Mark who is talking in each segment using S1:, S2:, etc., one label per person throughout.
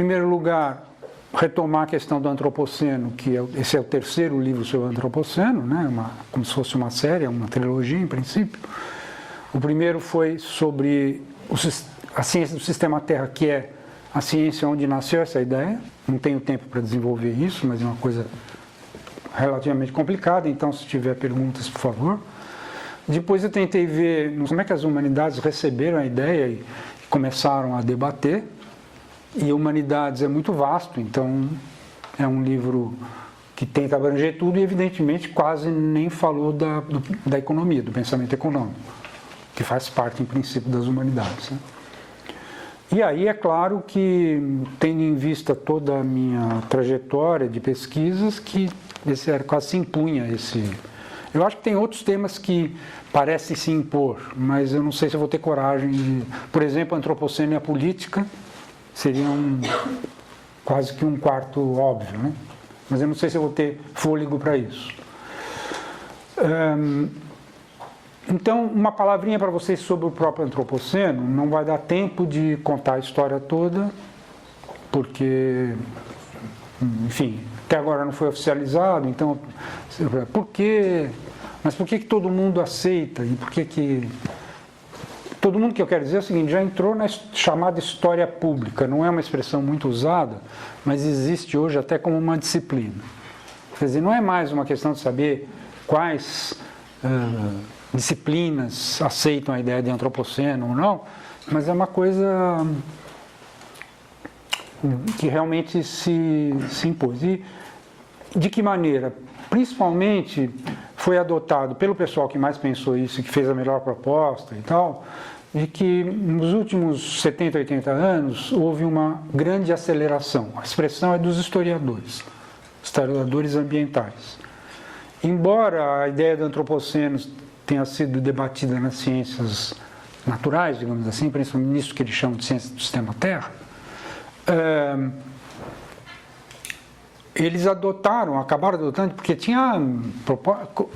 S1: primeiro lugar, retomar a questão do antropoceno, que esse é o terceiro livro sobre o antropoceno, né? Como se fosse uma série, uma trilogia em princípio. O primeiro foi sobre a ciência do sistema Terra, que é a ciência onde nasceu essa ideia. Não tenho tempo para desenvolver isso, mas é uma coisa relativamente complicada, então se tiver perguntas, por favor. Depois eu tentei ver como é que as humanidades receberam a ideia e começaram a debater. E Humanidades é muito vasto, então é um livro que tenta abranger tudo e, evidentemente, quase nem falou da economia, do pensamento econômico, que faz parte, em princípio, das humanidades, né? E aí, é claro que, tendo em vista toda a minha trajetória de pesquisas, que esse era, quase se impunha esse... Eu acho que tem outros temas que parecem se impor, mas eu não sei se eu vou ter coragem de... Por exemplo, Antropoceno e a política seria quase que um quarto óbvio, né? Mas eu não sei se eu vou ter fôlego para isso. Então, uma palavrinha para vocês sobre o próprio Antropoceno. Não vai dar tempo de contar a história toda, porque, enfim, até agora não foi oficializado, então, por quê? Mas por que todo mundo aceita? E por que... Todo mundo, que eu quero dizer é o seguinte, já entrou na chamada história pública, não é uma expressão muito usada, mas existe hoje até como uma disciplina. Quer dizer, não é mais uma questão de saber quais disciplinas aceitam a ideia de antropoceno ou não, mas é uma coisa que realmente se impôs. E de que maneira? Principalmente foi adotado pelo pessoal que mais pensou isso e que fez a melhor proposta e tal, de que nos últimos 70, 80 anos houve uma grande aceleração. A expressão é dos historiadores ambientais. Embora a ideia do antropoceno tenha sido debatida nas ciências naturais, digamos assim, principalmente nisso que eles chamam de ciência do sistema Terra, eles acabaram adotando, porque tinha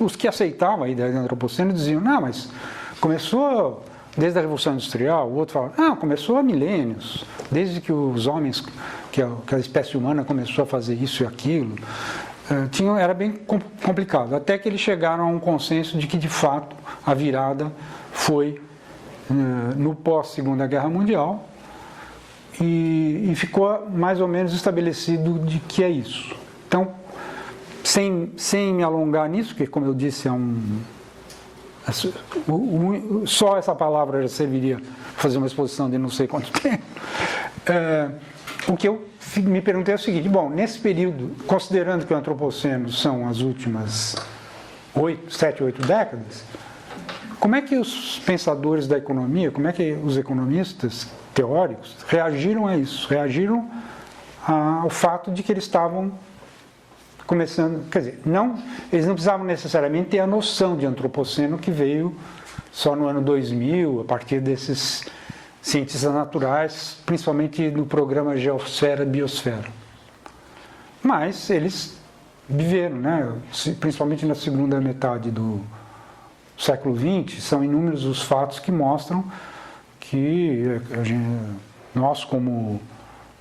S1: os que aceitavam a ideia do antropoceno diziam, não, mas começou desde a Revolução Industrial. O outro falava, não, começou há milênios, desde que os homens, que a espécie humana começou a fazer isso e aquilo. Era bem complicado, até que eles chegaram a um consenso de que, de fato, a virada foi no pós-Segunda Guerra Mundial, e ficou mais ou menos estabelecido de que é isso. Então, sem me alongar nisso, porque, como eu disse, só essa palavra já serviria para fazer uma exposição de não sei quanto tempo. O que eu me perguntei é o seguinte, bom, nesse período, considerando que o antropoceno são as últimas 7, 8 décadas, como é que os pensadores da economia, como é que os economistas teóricos reagiram a isso? Reagiram ao fato de que eles estavam começando, quer dizer, eles não precisavam necessariamente ter a noção de antropoceno que veio só no ano 2000, a partir desses cientistas naturais, principalmente no programa Geosfera-Biosfera. Mas eles viveram, né? Principalmente na segunda metade do século XX, são inúmeros os fatos que mostram que nós, como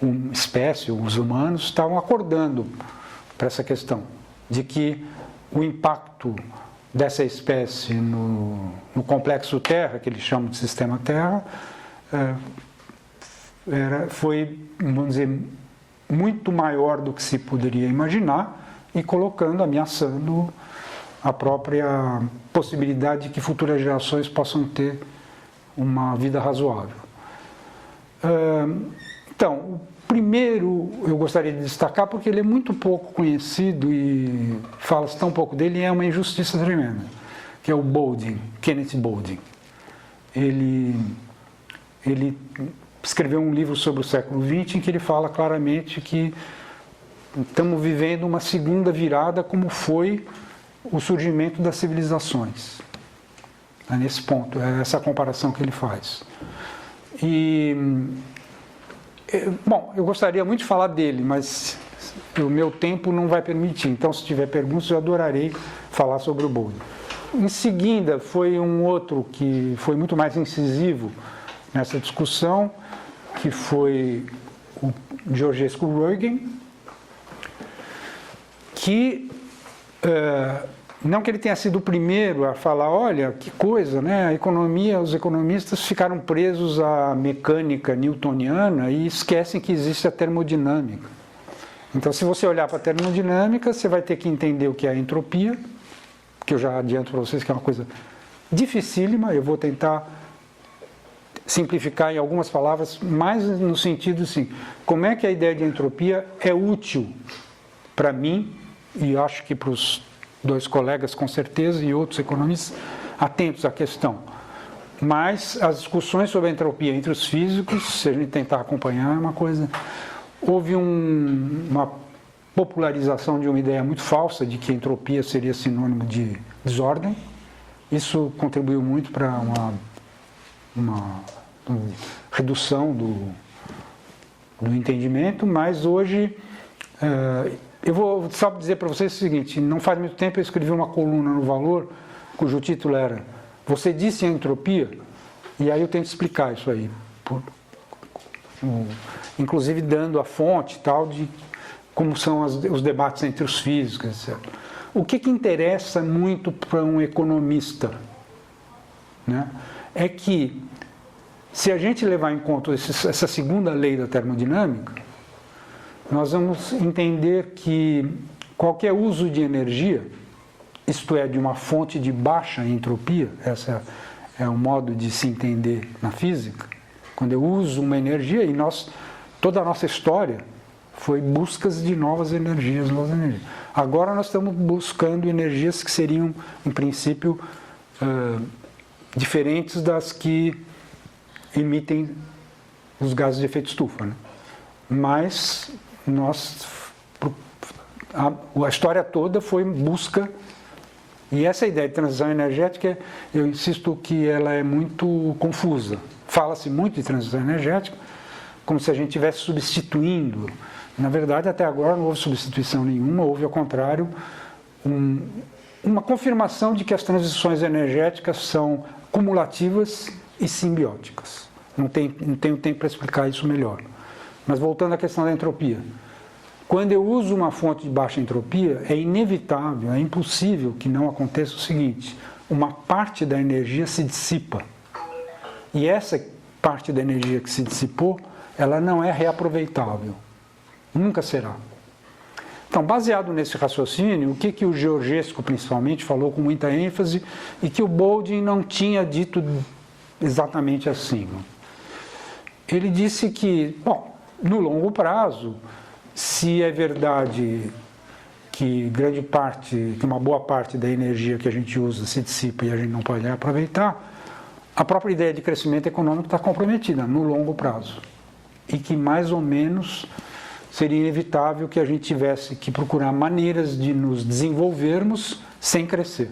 S1: uma espécie, os humanos, estavam acordando para essa questão, de que o impacto dessa espécie no complexo Terra, que eles chamam de sistema Terra, foi, vamos dizer, muito maior do que se poderia imaginar e ameaçando a própria possibilidade de que futuras gerações possam ter uma vida razoável. Então, o primeiro eu gostaria de destacar porque ele é muito pouco conhecido e fala-se tão pouco dele, e é uma injustiça tremenda, que é o Boulding, Kenneth Boulding. Ele escreveu um livro sobre o século XX em que ele fala claramente que estamos vivendo uma segunda virada, como foi o surgimento das civilizações. É nesse ponto, é essa comparação que ele faz. Bom, eu gostaria muito de falar dele, mas o meu tempo não vai permitir. Então, se tiver perguntas, eu adorarei falar sobre o Boulding. Em seguida, foi um outro que foi muito mais incisivo nessa discussão, que foi o Georgescu Roegen, que não que ele tenha sido o primeiro a falar, olha, que coisa, né? A economia, os economistas ficaram presos à mecânica newtoniana e esquecem que existe a termodinâmica. Então, se você olhar para a termodinâmica, você vai ter que entender o que é a entropia, que eu já adianto para vocês que é uma coisa dificílima, eu vou tentar simplificar em algumas palavras, mais no sentido assim, como é que a ideia de entropia é útil para mim, e acho que para os dois colegas com certeza, e outros economistas atentos à questão. Mas as discussões sobre a entropia entre os físicos, se a gente tentar acompanhar, é uma coisa... Houve uma popularização de uma ideia muito falsa de que a entropia seria sinônimo de desordem. Isso contribuiu muito para uma redução do entendimento, mas hoje eu vou só dizer para vocês o seguinte, não faz muito tempo eu escrevi uma coluna no Valor, cujo título era "Você disse a entropia?", e aí eu tento explicar isso aí, inclusive dando a fonte tal de como são os debates entre os físicos, etc. O que interessa muito para um economista, né, é que, se a gente levar em conta essa segunda lei da termodinâmica, nós vamos entender que qualquer uso de energia, isto é, de uma fonte de baixa entropia, esse é um modo de se entender na física, quando eu uso uma energia, e toda a nossa história foi buscas de novas energias. Agora nós estamos buscando energias que seriam, em princípio, diferentes das que emitem os gases de efeito estufa, né? Mas a história toda foi busca, e essa ideia de transição energética, eu insisto que ela é muito confusa. Fala-se muito de transição energética, como se a gente estivesse substituindo. Na verdade, até agora não houve substituição nenhuma, houve, ao contrário, uma confirmação de que as transições energéticas são cumulativas e simbióticas. Não tenho tempo para explicar isso melhor. Mas voltando à questão da entropia. Quando eu uso uma fonte de baixa entropia, é inevitável, é impossível que não aconteça o seguinte: uma parte da energia se dissipa. E essa parte da energia que se dissipou, ela não é reaproveitável. Nunca será. Então, baseado nesse raciocínio, o que o Georgescu, principalmente, falou com muita ênfase e que o Boulding não tinha dito exatamente assim. Ele disse que, bom, no longo prazo, se é verdade que uma boa parte da energia que a gente usa se dissipa e a gente não pode aproveitar, a própria ideia de crescimento econômico está comprometida no longo prazo. E que, mais ou menos, seria inevitável que a gente tivesse que procurar maneiras de nos desenvolvermos sem crescer.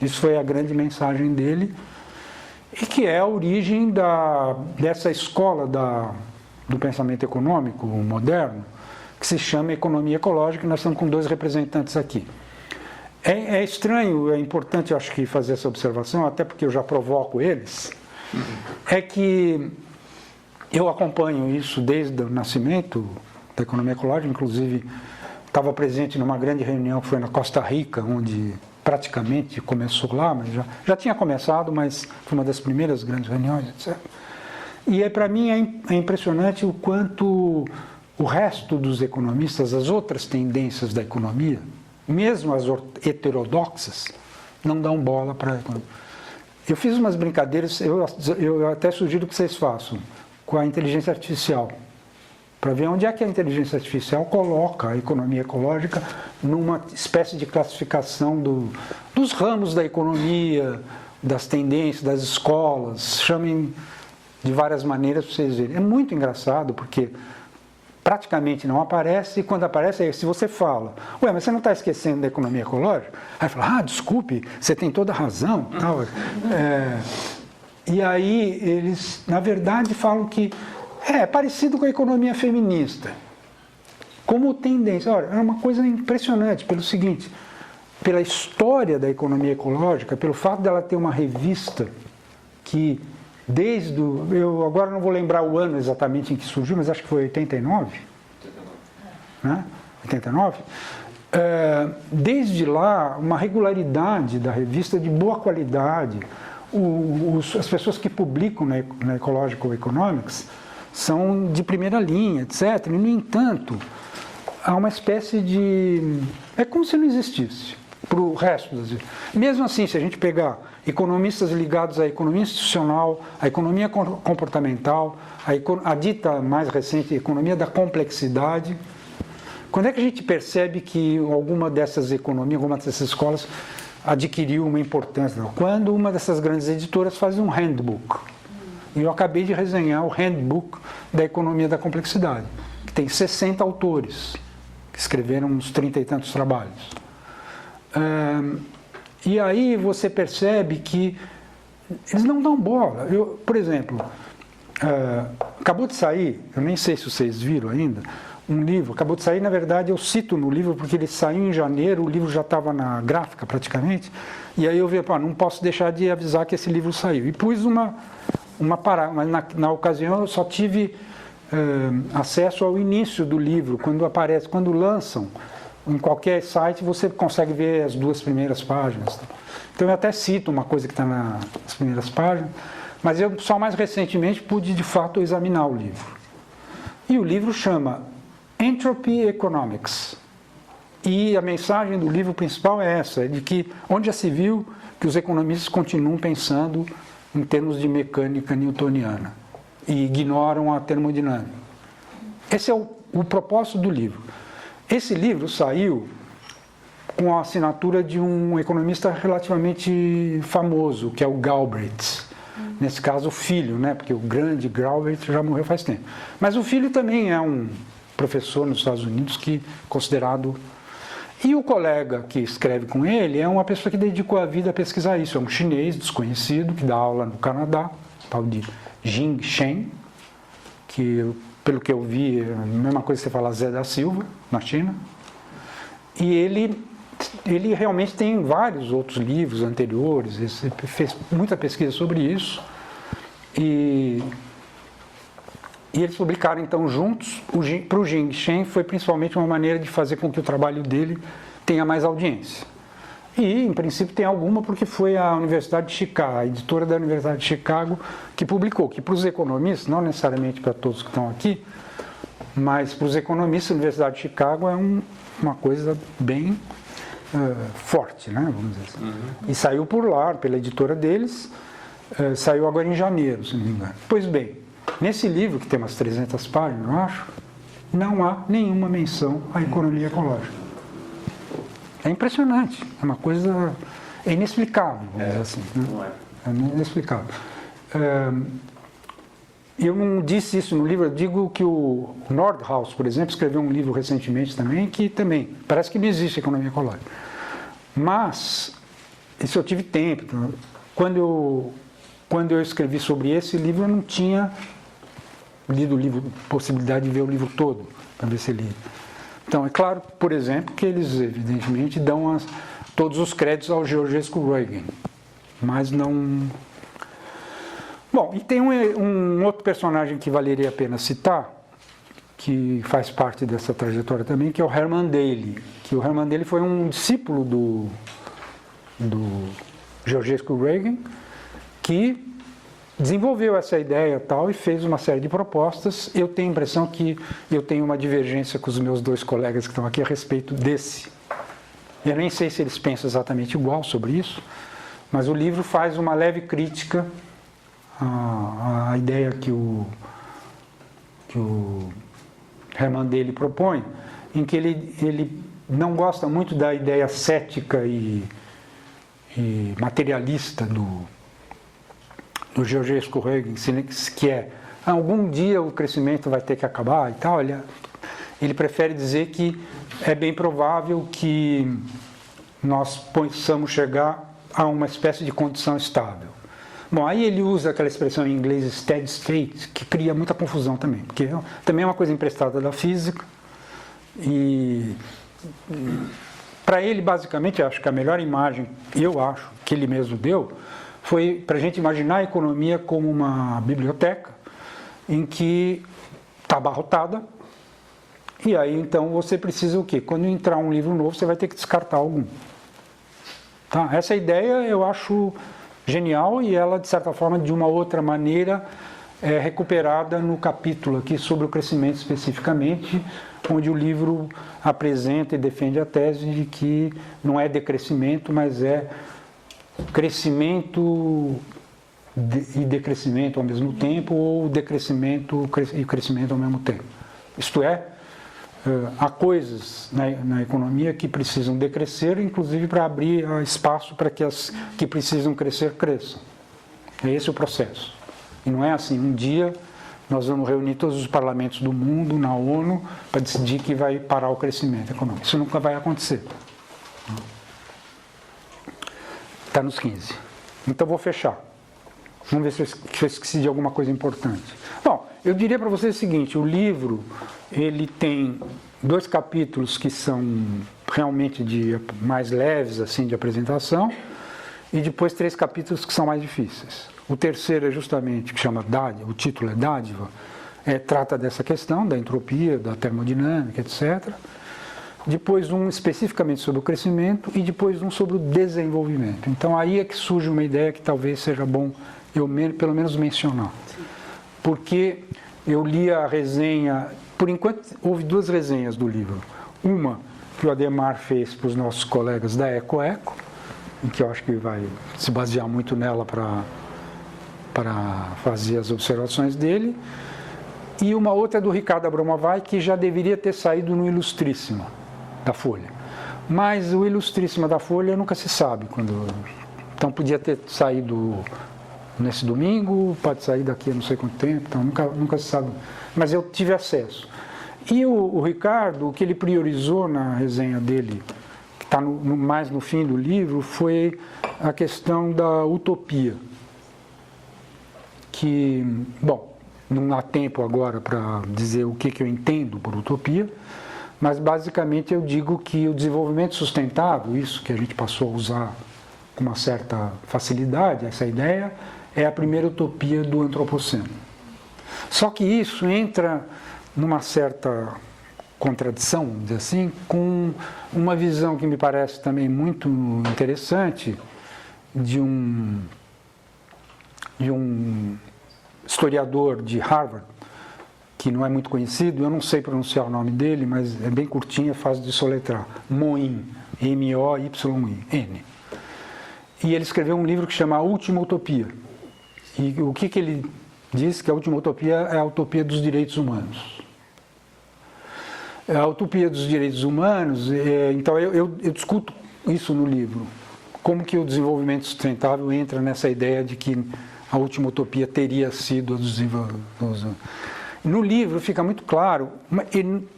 S1: Isso foi a grande mensagem dele, e que é a origem dessa escola do pensamento econômico moderno, que se chama economia ecológica, e nós estamos com dois representantes aqui. É estranho, é importante, eu acho que, fazer essa observação, até porque eu já provoco eles, é que eu acompanho isso desde o nascimento da economia ecológica, inclusive estava presente numa grande reunião que foi na Costa Rica, onde praticamente começou lá, mas já tinha começado, mas foi uma das primeiras grandes reuniões, etc. E para mim é impressionante o quanto o resto dos economistas, as outras tendências da economia, mesmo as heterodoxas, não dão bola para a economia. Eu fiz umas brincadeiras, eu até sugiro que vocês façam, com a inteligência artificial, para ver onde é que a inteligência artificial coloca a economia ecológica numa espécie de classificação dos ramos da economia, das tendências, das escolas, chamem de várias maneiras para vocês verem. É muito engraçado, porque praticamente não aparece, e quando aparece, se você fala, ué, mas você não está esquecendo da economia ecológica? Aí fala, desculpe, você tem toda a razão. Tal. E aí eles, na verdade, falam que é parecido com a economia feminista. Como tendência. Olha, é uma coisa impressionante, pelo seguinte, pela história da economia ecológica, pelo fato dela ter uma revista que eu agora não vou lembrar o ano exatamente em que surgiu, mas acho que foi 89, né? 89. Desde lá, uma regularidade da revista de boa qualidade. As pessoas que publicam na Ecological Economics são de primeira linha, etc. E, no entanto, há uma espécie de... É como se não existisse para o resto das... Mesmo assim, se a gente pegar economistas ligados à economia institucional, à economia comportamental, a dita mais recente economia da complexidade, quando é que a gente percebe que alguma dessas economias, alguma dessas escolas adquiriu uma importância? Quando uma dessas grandes editoras faz um handbook. E eu acabei de resenhar o handbook da economia da complexidade, que tem 60 autores, que escreveram uns 30 e tantos trabalhos. E aí você percebe que eles não dão bola. Por exemplo, acabou de sair, eu nem sei se vocês viram ainda, um livro, acabou de sair, na verdade eu cito no livro porque ele saiu em janeiro, o livro já estava na gráfica praticamente, e aí eu vi, não posso deixar de avisar que esse livro saiu. E pus uma parada, mas na ocasião eu só tive acesso ao início do livro, quando lançam, em qualquer site você consegue ver as 2 primeiras páginas. Então eu até cito uma coisa que está nas primeiras páginas, mas eu só mais recentemente pude de fato examinar o livro. E o livro chama Entropy Economics. E a mensagem do livro principal é essa, é de que onde já se viu que os economistas continuam pensando em termos de mecânica newtoniana e ignoram a termodinâmica. Esse é o propósito do livro. Esse livro saiu com a assinatura de um economista relativamente famoso, que é o Galbraith. Nesse caso, o filho, né? Porque o grande Galbraith já morreu faz tempo. Mas o filho também é um professor nos Estados Unidos que considerado... E o colega que escreve com ele é uma pessoa que dedicou a vida a pesquisar isso. É um chinês desconhecido que dá aula no Canadá, tal de Jing Shen, que, pelo que eu vi, é a mesma coisa que você fala Zé da Silva, na China. E ele realmente tem vários outros livros anteriores, ele fez muita pesquisa sobre isso. E eles publicaram então juntos. Para o Jing Shen foi principalmente uma maneira de fazer com que o trabalho dele tenha mais audiência. E, em princípio, tem alguma porque foi a Universidade de Chicago, a editora da Universidade de Chicago, que publicou, que para os economistas, não necessariamente para todos que estão aqui, mas para os economistas, a Universidade de Chicago é uma coisa bem forte, né, vamos dizer assim. E saiu por lá, pela editora deles, saiu agora em janeiro, se não me engano. Pois bem, nesse livro, que tem umas 300 páginas, eu acho, não há nenhuma menção à economia ecológica. É impressionante, é uma coisa inexplicável, vamos dizer assim. Né? É inexplicável. Eu não disse isso no livro, eu digo que o Nordhaus, por exemplo, escreveu um livro recentemente também, que também parece que não existe economia ecológica. Mas, isso eu tive tempo. Quando eu escrevi sobre esse livro, eu não tinha lido o livro, possibilidade de ver o livro todo, para ver se li. Então, é claro, por exemplo, que eles, evidentemente, dão todos os créditos ao Georgescu Reagan, mas não... Bom, e tem um outro personagem que valeria a pena citar, que faz parte dessa trajetória também, que é o Herman Daly. Que o Herman Daly foi um discípulo do Georgescu Reagan, que desenvolveu essa ideia tal e fez uma série de propostas. Eu tenho a impressão que eu tenho uma divergência com os meus 2 colegas que estão aqui a respeito desse. Eu nem sei se eles pensam exatamente igual sobre isso, mas o livro faz uma leve crítica à ideia que o Herman Daly propõe, em que ele não gosta muito da ideia cética e materialista do Georgescu Reagan, que é algum dia o crescimento vai ter que acabar e tal. Ele prefere dizer que é bem provável que nós possamos chegar a uma espécie de condição estável. Bom, aí ele usa aquela expressão em inglês steady state, que cria muita confusão também, porque também é uma coisa emprestada da física, e para ele, basicamente, acho que a melhor imagem, eu acho, que ele mesmo deu, foi para a gente imaginar a economia como uma biblioteca em que está abarrotada, e aí então você precisa o quê? Quando entrar um livro novo, você vai ter que descartar algum. Tá? Essa ideia eu acho genial, e ela, de certa forma, de uma outra maneira, é recuperada no capítulo aqui sobre o crescimento especificamente, onde o livro apresenta e defende a tese de que não é decrescimento, mas é crescimento e decrescimento ao mesmo tempo, ou decrescimento e crescimento ao mesmo tempo. Isto é, há coisas na economia que precisam decrescer, inclusive para abrir espaço para que as que precisam crescer, cresçam. É esse o processo. E não é assim, um dia nós vamos reunir todos os parlamentos do mundo na ONU para decidir que vai parar o crescimento econômico. Isso nunca vai acontecer. Está nos 15. Então vou fechar. Vamos ver se eu esqueci de alguma coisa importante. Bom, eu diria para vocês o seguinte, o livro ele tem 2 capítulos que são realmente mais leves assim, de apresentação, e depois 3 capítulos que são mais difíceis. O terceiro é justamente, que chama Dádiva, o título é Dádiva, trata dessa questão da entropia, da termodinâmica, etc. Depois um especificamente sobre o crescimento e depois um sobre o desenvolvimento. Então aí é que surge uma ideia que talvez seja bom eu pelo menos mencionar. Porque eu li a resenha, por enquanto houve 2 resenhas do livro. Uma que o Ademar fez para os nossos colegas da EcoEco, em que eu acho que vai se basear muito nela para fazer as observações dele, e uma outra do Ricardo Abramovay, que já deveria ter saído no Ilustríssima da Folha. Mas o Ilustríssima da Folha nunca se sabe quando. Então podia ter saído nesse domingo, pode sair daqui a não sei quanto tempo, então nunca se sabe. Mas eu tive acesso. E o Ricardo, o que ele priorizou na resenha dele, que está mais no fim do livro, foi a questão da utopia. Que, bom, não há tempo agora para dizer o que eu entendo por utopia, mas basicamente eu digo que o desenvolvimento sustentável, isso que a gente passou a usar com uma certa facilidade, essa ideia, é a primeira utopia do antropoceno. Só que isso entra numa certa contradição, vamos dizer assim, com uma visão que me parece também muito interessante de um historiador de Harvard, que não é muito conhecido, eu não sei pronunciar o nome dele, mas é bem curtinho, é fácil de soletrar. Moyn, M-O-Y-N. E ele escreveu um livro que chama A Última Utopia. E o que ele diz? Que a última utopia é a utopia dos direitos humanos. A utopia dos direitos humanos, então eu discuto isso no livro. Como que o desenvolvimento sustentável entra nessa ideia de que a última utopia teria sido a dos desenvolvimentos. No livro fica muito claro,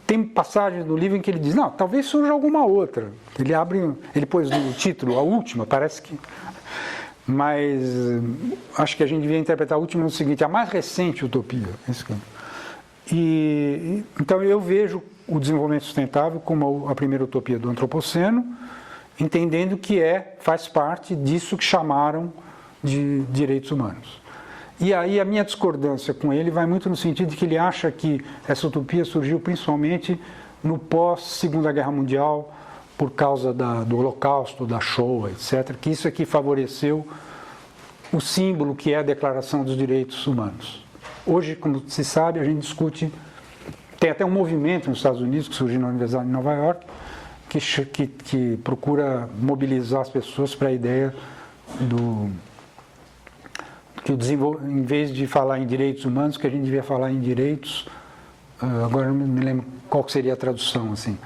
S1: tem passagens no livro em que ele diz, não, talvez surja alguma outra. Ele pôs no título, a última, parece que... Mas acho que a gente devia interpretar a última no seguinte, a mais recente utopia. Então eu vejo o desenvolvimento sustentável como a primeira utopia do antropoceno, entendendo que faz parte disso que chamaram de direitos humanos. E aí a minha discordância com ele vai muito no sentido de que ele acha que essa utopia surgiu principalmente no pós-Segunda Guerra Mundial, por causa do Holocausto, da Shoah, etc., que isso aqui favoreceu o símbolo que é a Declaração dos Direitos Humanos. Hoje, como se sabe, a gente tem até um movimento nos Estados Unidos, que surgiu na Universidade de Nova York, que procura mobilizar as pessoas para a ideia que em vez de falar em direitos humanos, que a gente devia falar em direitos, agora não me lembro qual seria a tradução, assim,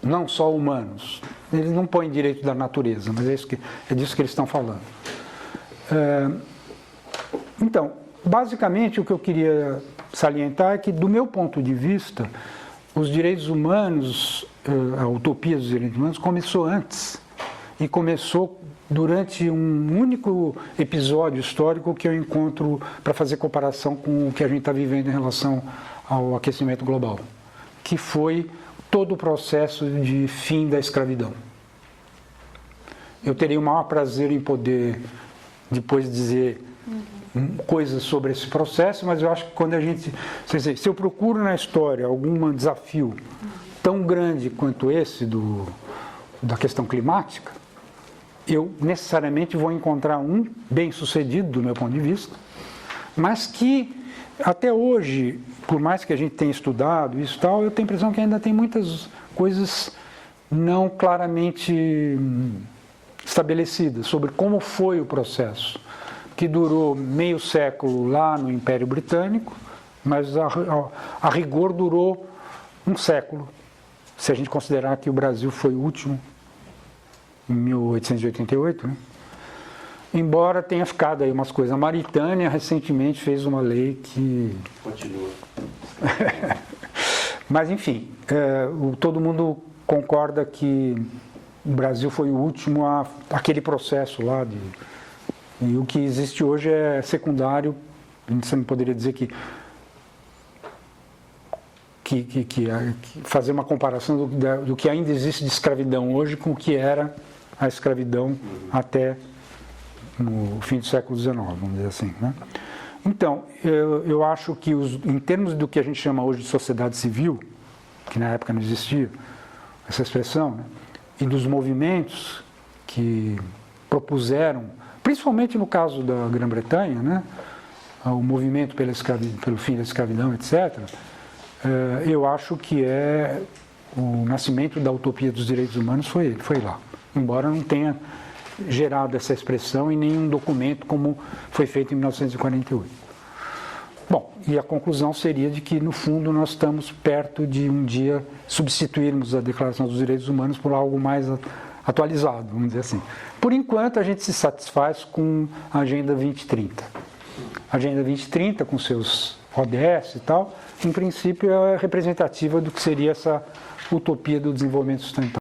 S1: não só humanos. Eles não põem direito da natureza, mas é disso que eles estão falando. Então, basicamente o que eu queria salientar é que, do meu ponto de vista, os direitos humanos, a utopia dos direitos humanos começou antes, e começou durante um único episódio histórico que eu encontro para fazer comparação com o que a gente está vivendo em relação ao aquecimento global, que foi todo o processo de fim da escravidão. Eu teria o maior prazer em poder depois dizer coisas sobre esse processo, mas eu acho que quando a gente... Se eu procuro na história algum desafio tão grande quanto esse da questão climática, eu necessariamente vou encontrar um bem-sucedido do meu ponto de vista, mas que até hoje, por mais que a gente tenha estudado isso e tal, eu tenho a impressão que ainda tem muitas coisas não claramente estabelecidas sobre como foi o processo, que durou meio século lá no Império Britânico, mas a rigor durou um século, se a gente considerar que o Brasil foi o último, em 1888, né? Embora tenha ficado aí umas coisas. A Mauritânia recentemente fez uma lei que...
S2: Continua.
S1: Mas enfim, todo mundo concorda que o Brasil foi o último aquele processo lá e o que existe hoje é secundário. Você não poderia dizer que fazer uma comparação do que ainda existe de escravidão hoje com o que era a escravidão até no fim do século XIX, vamos dizer assim, né? Então, eu acho que em termos do que a gente chama hoje de sociedade civil, que na época não existia essa expressão, né? E dos movimentos que propuseram, principalmente no caso da Grã-Bretanha, né? O movimento pelo fim da escravidão, etc., eu acho que o nascimento da utopia dos direitos humanos foi lá, embora não tenha gerado essa expressão em nenhum documento como foi feito em 1948. Bom, e a conclusão seria de que, no fundo, nós estamos perto de um dia substituirmos a Declaração dos Direitos Humanos por algo mais atualizado, vamos dizer assim. Por enquanto, a gente se satisfaz com a Agenda 2030. A Agenda 2030, com seus ODS e tal, em princípio é representativa do que seria essa utopia do desenvolvimento sustentável.